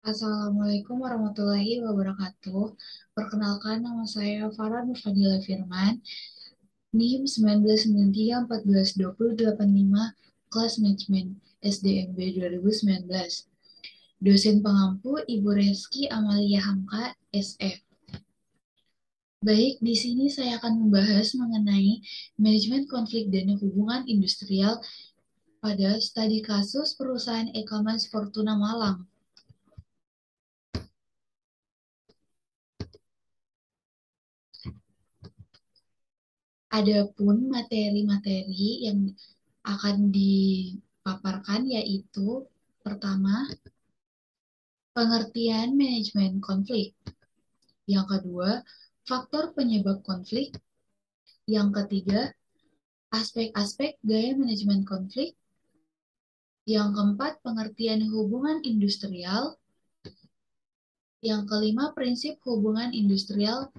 Assalamualaikum warahmatullahi wabarakatuh. Perkenalkan, nama saya Farah Nurfadila Firman, NIM 1993142085, kelas manajemen SDMB 2019. Dosen pengampu Ibu Reski Amalia Hamka, SF. Baik, di sini saya akan membahas mengenai manajemen konflik dan hubungan industrial pada studi kasus perusahaan e-commerce Fortuna Malang. Adapun materi-materi yang akan dipaparkan yaitu pertama, pengertian manajemen konflik. Yang kedua, faktor penyebab konflik. Yang ketiga, aspek-aspek gaya manajemen konflik. Yang keempat, pengertian hubungan industrial. Yang kelima, prinsip hubungan industrial.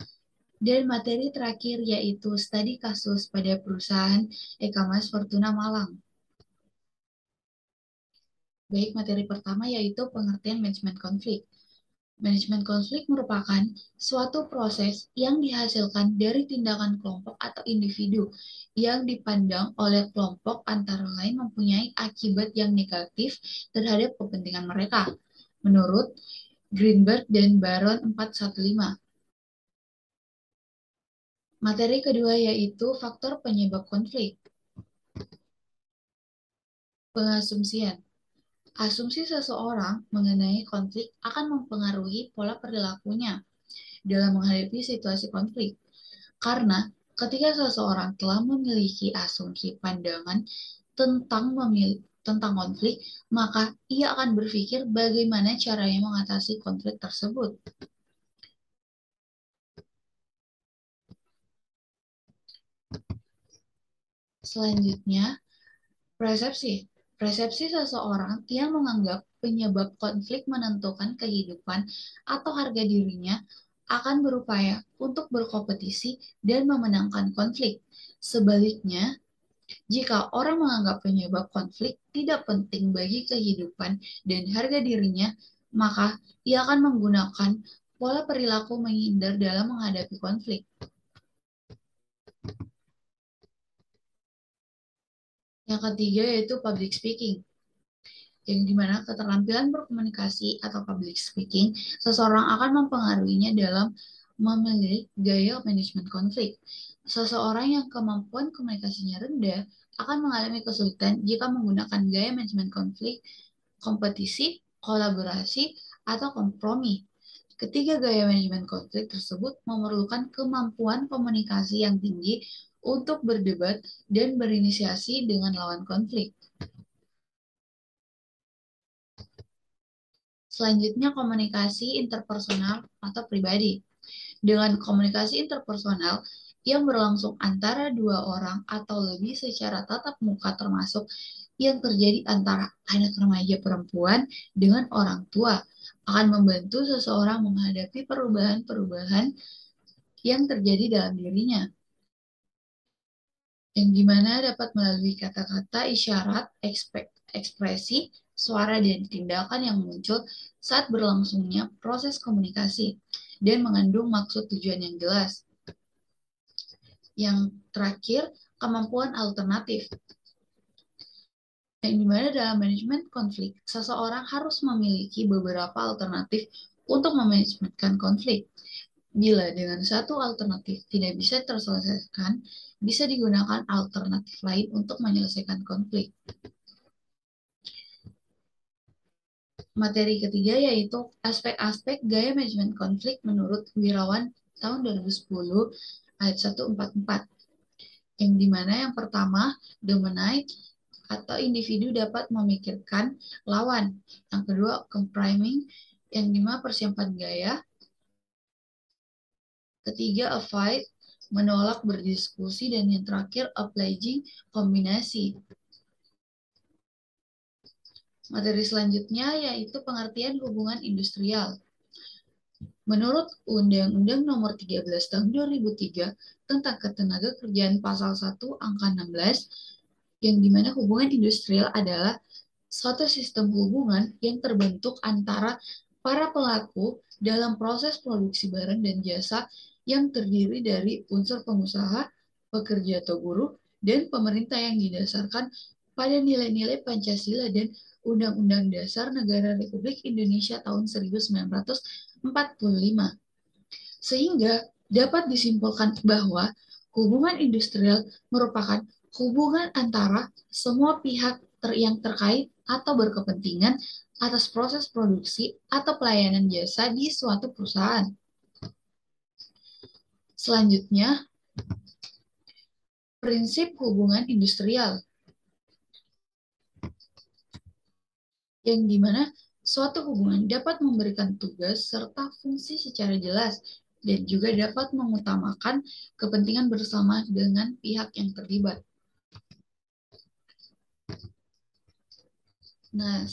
Dan materi terakhir yaitu studi kasus pada perusahaan e-commerce Fortuna Malang. Baik, materi pertama yaitu pengertian manajemen konflik. Manajemen konflik merupakan suatu proses yang dihasilkan dari tindakan kelompok atau individu yang dipandang oleh kelompok antara lain mempunyai akibat yang negatif terhadap kepentingan mereka. Menurut Greenberg dan Baron 415. Materi kedua yaitu faktor penyebab konflik. Pengasumsian. Asumsi seseorang mengenai konflik akan mempengaruhi pola perilakunya dalam menghadapi situasi konflik. Karena ketika seseorang telah memiliki asumsi pandangan tentang konflik, maka ia akan berpikir bagaimana caranya mengatasi konflik tersebut. Selanjutnya, persepsi. Persepsi seseorang yang menganggap penyebab konflik menentukan kehidupan atau harga dirinya akan berupaya untuk berkompetisi dan memenangkan konflik. Sebaliknya, jika orang menganggap penyebab konflik tidak penting bagi kehidupan dan harga dirinya, maka ia akan menggunakan pola perilaku menghindar dalam menghadapi konflik. Yang ketiga yaitu public speaking, yang dimana keterampilan berkomunikasi atau public speaking seseorang akan mempengaruhinya dalam memilih gaya manajemen konflik. Seseorang yang kemampuan komunikasinya rendah akan mengalami kesulitan jika menggunakan gaya manajemen konflik, kompetisi, kolaborasi, atau kompromi. Ketiga gaya manajemen konflik tersebut memerlukan kemampuan komunikasi yang tinggi untuk berdebat dan berinisiasi dengan lawan konflik. Selanjutnya, komunikasi interpersonal atau pribadi. Dengan komunikasi interpersonal yang berlangsung antara dua orang atau lebih secara tatap muka, termasuk yang terjadi antara anak remaja perempuan dengan orang tua, akan membantu seseorang menghadapi perubahan-perubahan yang terjadi dalam dirinya, yang dimana dapat melalui kata-kata, isyarat, ekspresi, suara, dan tindakan yang muncul saat berlangsungnya proses komunikasi dan mengandung maksud tujuan yang jelas. Yang terakhir, kemampuan alternatif. Yang dimana dalam manajemen konflik, seseorang harus memiliki beberapa alternatif untuk memanajemenkan konflik. Bila dengan satu alternatif tidak bisa terselesaikan, bisa digunakan alternatif lain untuk menyelesaikan konflik. Materi ketiga yaitu aspek-aspek gaya manajemen konflik menurut Wirawan tahun 2010 ayat 144. Yang dimana yang pertama, dominate atau individu dapat memikirkan lawan. Yang kedua, compriming, yang dimana persiapan gaya. Ketiga, avoid, menolak berdiskusi. Dan yang terakhir, obliging, kombinasi. Materi selanjutnya yaitu pengertian hubungan industrial. Menurut Undang-Undang Nomor 13 Tahun 2003 tentang Ketenagakerjaan Pasal 1 Angka 16, yang dimana hubungan industrial adalah suatu sistem hubungan yang terbentuk antara para pelaku dalam proses produksi barang dan jasa yang terdiri dari unsur pengusaha, pekerja atau buruh, dan pemerintah yang didasarkan pada nilai-nilai Pancasila dan Undang-Undang Dasar Negara Republik Indonesia tahun 1945. Sehingga dapat disimpulkan bahwa hubungan industrial merupakan hubungan antara semua pihak yang terkait atau berkepentingan atas proses produksi atau pelayanan jasa di suatu perusahaan. Selanjutnya, prinsip hubungan industrial, yang dimana suatu hubungan dapat memberikan tugas serta fungsi secara jelas dan juga dapat mengutamakan kepentingan bersama dengan pihak yang terlibat. Nah,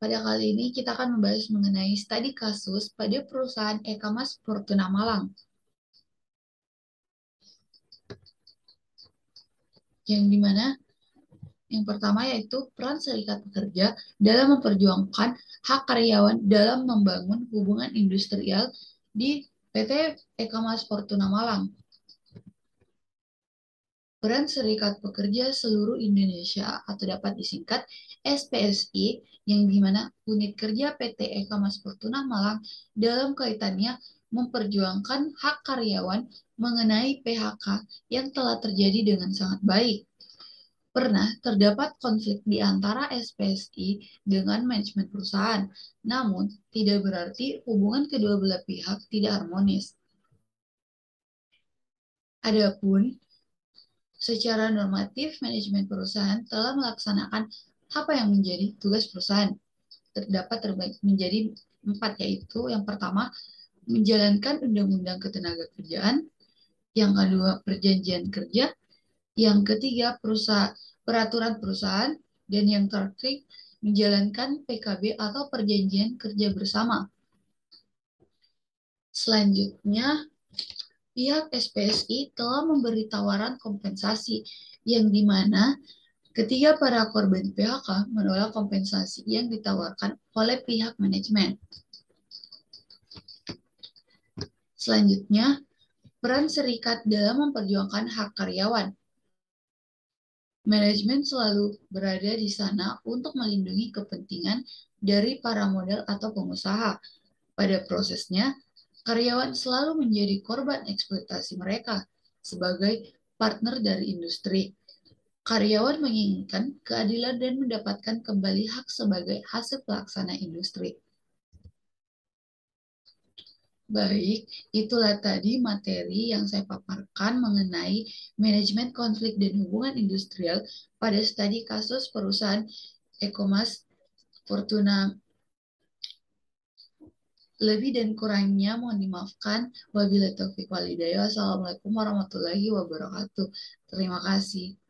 pada kali ini kita akan membahas mengenai studi kasus pada perusahaan Ekamas Fortuna Malang. Yang dimana yang pertama yaitu peran serikat pekerja dalam memperjuangkan hak karyawan dalam membangun hubungan industrial di PT Ekamas Fortuna Malang. Peran Serikat Pekerja Seluruh Indonesia atau dapat disingkat SPSI, yang dimana unit kerja PT Eka Mas Fortuna Malang dalam kaitannya memperjuangkan hak karyawan mengenai PHK yang telah terjadi dengan sangat baik. Pernah terdapat konflik di antara SPSI dengan manajemen perusahaan, namun tidak berarti hubungan kedua belah pihak tidak harmonis. Adapun secara normatif, manajemen perusahaan telah melaksanakan apa yang menjadi tugas perusahaan. Terdapat menjadi 4, yaitu yang pertama, menjalankan Undang-Undang Ketenagakerjaan, yang kedua, perjanjian kerja, yang ketiga, peraturan perusahaan, dan yang terakhir, menjalankan PKB atau perjanjian kerja bersama. Selanjutnya, pihak SPSI telah memberi tawaran kompensasi yang dimana ketiga para korban PHK menolak kompensasi yang ditawarkan oleh pihak manajemen. Selanjutnya, peran serikat dalam memperjuangkan hak karyawan. Manajemen selalu berada di sana untuk melindungi kepentingan dari para model atau pengusaha. Pada prosesnya, karyawan selalu menjadi korban eksploitasi mereka sebagai partner dari industri. Karyawan menginginkan keadilan dan mendapatkan kembali hak sebagai hasil pelaksana industri. Baik, itulah tadi materi yang saya paparkan mengenai manajemen konflik dan hubungan industrial pada studi kasus perusahaan Ekomas Fortuna. Lebih dan kurangnya mohon dimaafkan. Wabillahi taufiq walhidayah. Wassalamualaikum warahmatullahi wabarakatuh. Terima kasih.